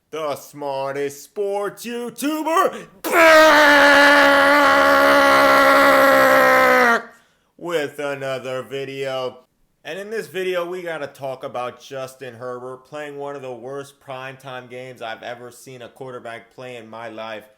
the smartest sports YouTuber, back with another video. And in this video, we got to talk about Justin Herbert playing one of the worst primetime games I've ever seen a quarterback play in my life.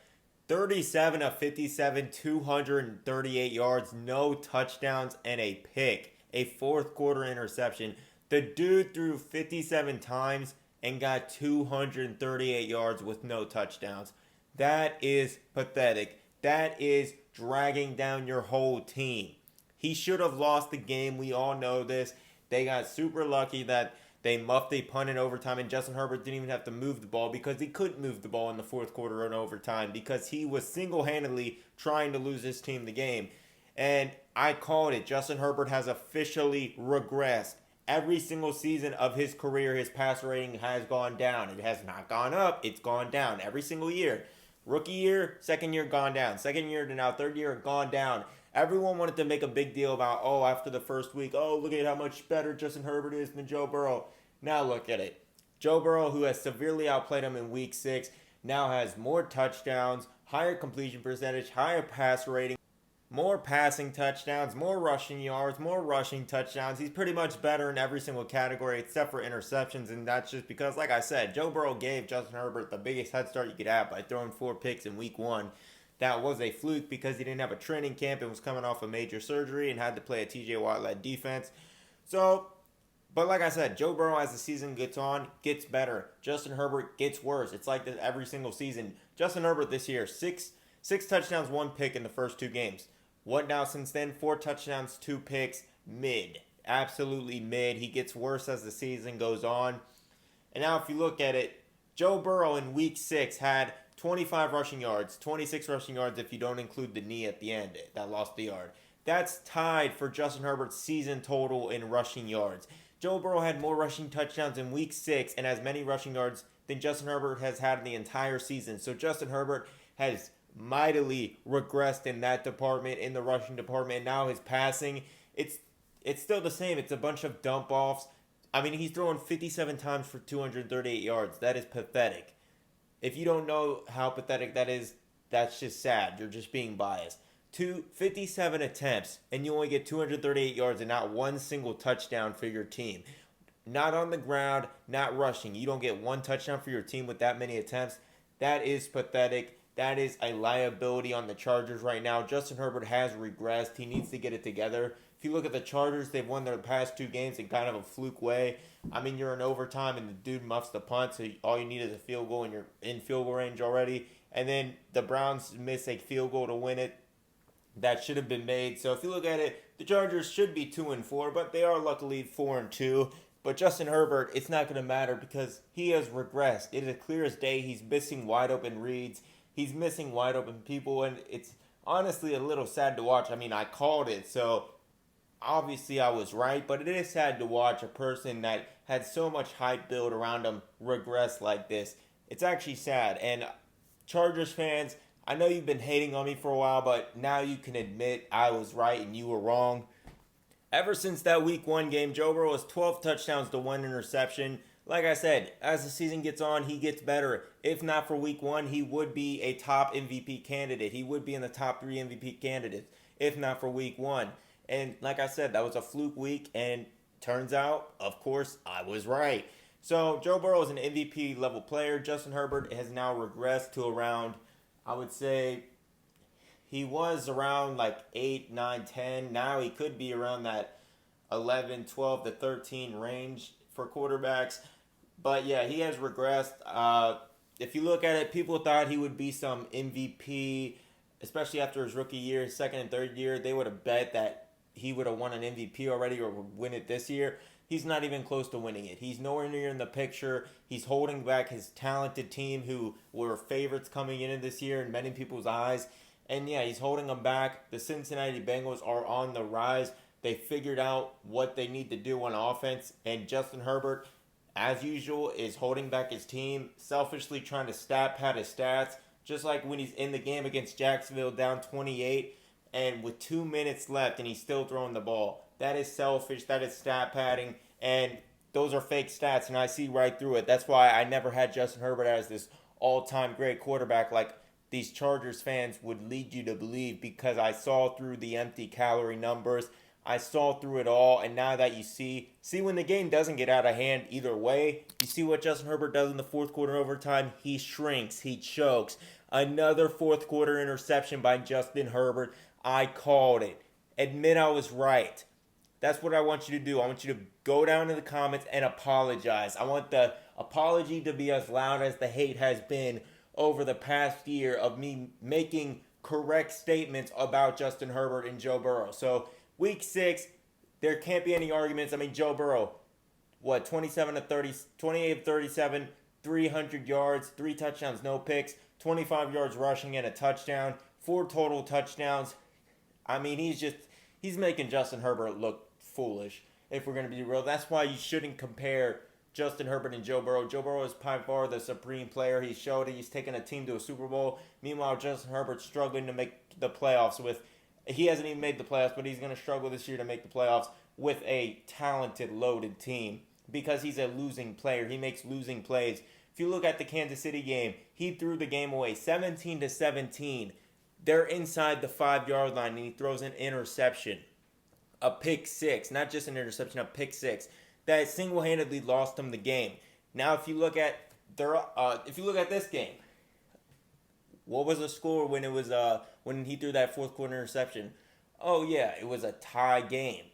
37 of 57, 238 yards, no touchdowns, and a pick. A fourth quarter interception. The dude threw 57 times and got 238 yards with no touchdowns. That is pathetic. That is dragging down your whole team. He should have lost the game. We all know this. They got super lucky that they muffed a punt in overtime, and Justin Herbert didn't even have to move the ball because he couldn't move the ball in the fourth quarter in overtime because he was single-handedly trying to lose his team the game. And I called it. Justin Herbert has officially regressed. Every single season of his career, his passer rating has gone down. It has not gone up. It's gone down every single year. Rookie year, second year, gone down. Second year to now, third year, gone down. Everyone wanted to make a big deal about, after the first week, look at how much better Justin Herbert is than Joe Burrow. Now look at it. Joe Burrow, who has severely outplayed him in week 6, now has more touchdowns, higher completion percentage, higher pass rating, more passing touchdowns, more rushing yards, more rushing touchdowns. He's pretty much better in every single category except for interceptions, and that's just because, like I said, Joe Burrow gave Justin Herbert the biggest head start you could have by throwing 4 picks in week 1. That was a fluke because he didn't have a training camp and was coming off a major surgery and had to play a TJ Watt-led defense. But like I said, Joe Burrow, as the season gets on, gets better. Justin Herbert gets worse. It's like this every single season. Justin Herbert this year, six touchdowns, 1 pick in the first 2 games. What now since then? 4 touchdowns, 2 picks, mid. Absolutely mid. He gets worse as the season goes on. And now if you look at it, Joe Burrow in week 6 had 25 rushing yards, 26 rushing yards if you don't include the knee at the end that lost the yard. That's tied for Justin Herbert's season total in rushing yards. Joe Burrow had more rushing touchdowns in week 6 and as many rushing yards than Justin Herbert has had in the entire season. So Justin Herbert has mightily regressed in that department, in the rushing department. Now his passing, it's still the same. It's a bunch of dump offs. I mean, he's throwing 57 times for 238 yards. That is pathetic. If you don't know how pathetic that is, that's just sad. You're just being biased. 57 attempts, and you only get 238 yards and not one single touchdown for your team. Not on the ground, not rushing. You don't get 1 touchdown for your team with that many attempts. That is pathetic. That is a liability on the Chargers right now. Justin Herbert has regressed. He needs to get it together. If you look at the Chargers, they've won their past 2 games in kind of a fluke way. I mean, you're in overtime and the dude muffs the punt, so all you need is a field goal and you're in field goal range already. And then the Browns miss a field goal to win it. That should have been made. So if you look at it, the Chargers should be 2-4, but they are luckily 4-2. But Justin Herbert, it's not going to matter because he has regressed. It is clear as day. He's missing wide open reads. He's missing wide open people, and it's honestly a little sad to watch. I mean, I called it, so obviously I was right, but it is sad to watch a person that had so much hype built around him regress like this. It's actually sad. And Chargers fans, I know you've been hating on me for a while, but now you can admit I was right and you were wrong. Ever since that week 1 game, Joe Burrow has 12 touchdowns to 1 interception. Like I said, as the season gets on, he gets better. If not for week 1, he would be a top MVP candidate. He would be in the top 3 MVP candidates, if not for week 1. And like I said, that was a fluke week, and turns out, of course, I was right. So Joe Burrow is an MVP level player. Justin Herbert has now regressed to around, I would say, he was around like 8, 9, 10. Now he could be around that 11, 12 to 13 range for quarterbacks. But yeah, he has regressed. If you look at it, people thought he would be some MVP, especially after his rookie year, his second and third year. They would have bet that he would have won an MVP already or would win it this year. He's not even close to winning it. He's nowhere near in the picture. He's holding back his talented team who were favorites coming into this year in many people's eyes. And yeah, he's holding them back. The Cincinnati Bengals are on the rise. They figured out what they need to do on offense. And Justin Herbert, as usual, is holding back his team, selfishly trying to stat pad his stats. Just like when he's in the game against Jacksonville down 28 and with 2 minutes left and he's still throwing the ball. That is selfish. That is stat padding. And those are fake stats, and I see right through it. That's why I never had Justin Herbert as this all-time great quarterback like these Chargers fans would lead you to believe, because I saw through the empty calorie numbers. I saw through it all, and now that you see when the game doesn't get out of hand either way, you see what Justin Herbert does in the fourth quarter overtime. He shrinks, he chokes. Another fourth quarter interception by Justin Herbert. I called it. Admit I was right. That's what I want you to do. I want you to go down in the comments and apologize. I want the apology to be as loud as the hate has been over the past year of me making correct statements about Justin Herbert and Joe Burrow. So week 6, there can't be any arguments. I mean, Joe Burrow, 27 to 30, 28 to 37, 300 yards, 3 touchdowns, no picks, 25 yards rushing and a touchdown, 4 total touchdowns. I mean, he's making Justin Herbert look foolish, if we're going to be real. That's why you shouldn't compare Justin Herbert and Joe Burrow. Joe Burrow is by far the supreme player. He showed it. He's taken a team to a Super Bowl. Meanwhile, Justin Herbert's struggling to make the playoffs with... He hasn't even made the playoffs, but he's going to struggle this year to make the playoffs with a talented, loaded team, because he's a losing player. He makes losing plays. If you look at the Kansas City game, he threw the game away 17-17. They're inside the 5-yard line, and he throws an interception. A pick 6, not just an interception, a pick 6 that single-handedly lost him the game. Now, if you look at this game, what was the score when it was when he threw that fourth quarter interception? Oh yeah, it was a tie game.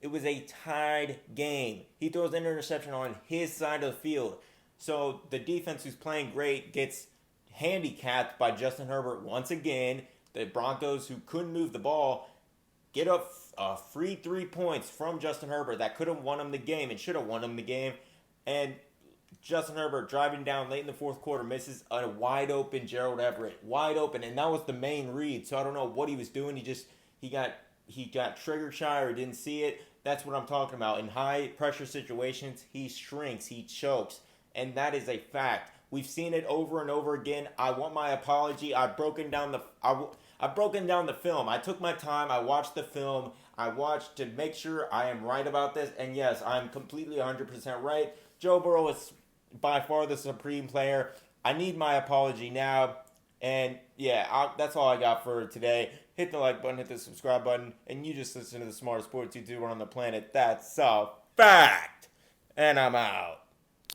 It was a tied game. He throws an interception on his side of the field. So the defense, who's playing great, gets handicapped by Justin Herbert once again. The Broncos, who couldn't move the ball, get a free 3 points from Justin Herbert that could have won him the game and should have won him the game. And Justin Herbert, driving down late in the fourth quarter, misses a wide open Gerald Everett. Wide open, and that was the main read. So I don't know what he was doing. He got trigger shy or didn't see it. That's what I'm talking about. In high pressure situations, he shrinks, he chokes, and that is a fact. We've seen it over and over again. I want my apology. I've broken down the film. I took my time. I watched the film. I watched to make sure I am right about this. And yes, I'm completely 100% right. Joe Burrow is by far the supreme player. I need my apology now. And yeah, that's all I got for today. Hit the like button, hit the subscribe button, and you just listen to the smartest sports YouTuber on the planet. That's a fact. And I'm out.